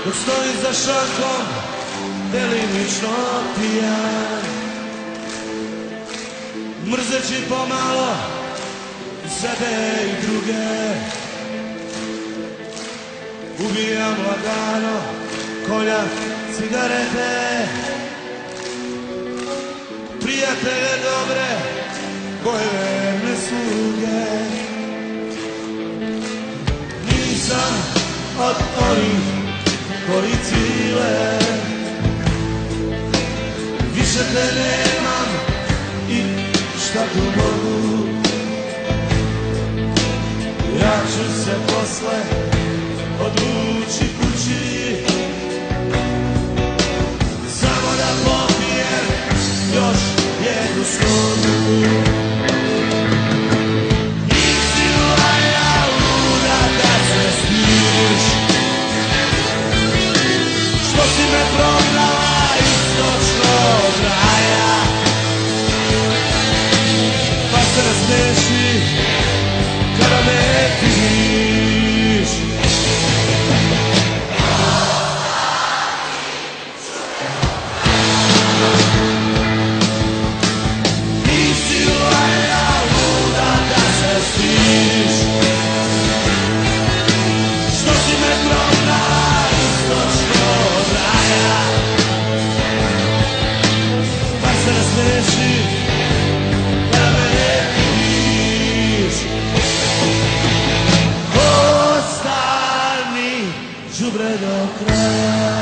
dok stoji za šankom, delimično pijan, mrzeći pomalo sebe i druge. Ubijam lagano konja, cigarete, prijatelje dobre, bojeverne sluge. Nisam od onih koji cile, više te nemam i šta tu mogu. Ja ću se posle odluči kući, samo da popijem još jednu slogu. Nisi valjda luda da se smiješ, što si me prognala istočnog raja, pa se nasmeši kada me vidiš. Nisi valjda luda da se stiš, što si me prognala istočnog raja, pa se nasmeši kada me vidiš. Ostani đubre do kraja.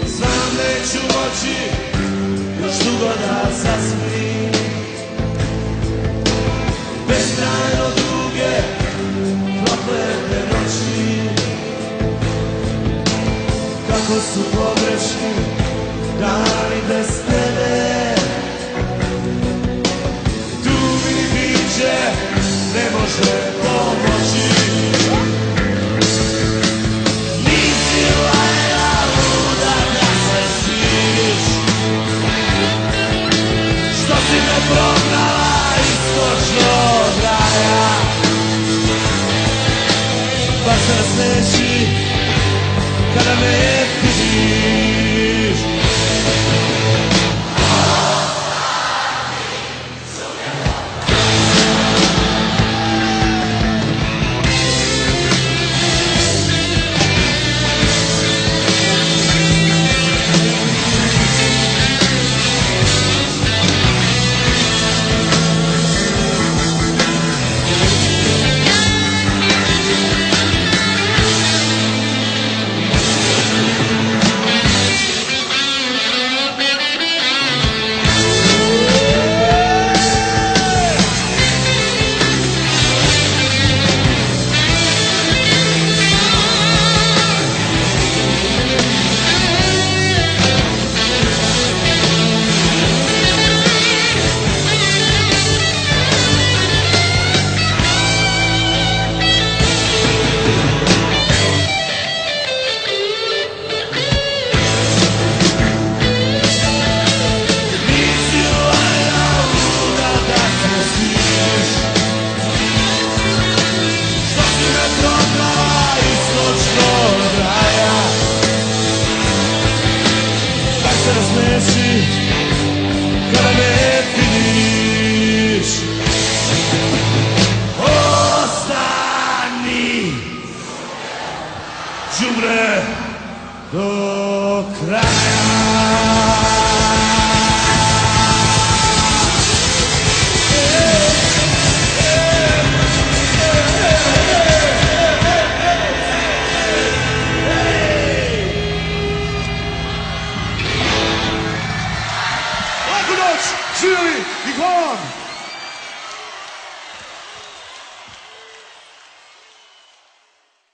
Znam neću moći još dugo da zaspim, beskrajno duge proklete noći, kako su pogrešni dani bez tebe. Tu mi biće ne može pomoći. Nisi valjda luda da se stiš, što si me prognala istočnog raja, pa se nasmeši kada me vidiš. Nasmeši kada me vidiš. Ostani đubre do kraja. Živjeli i hvala vam!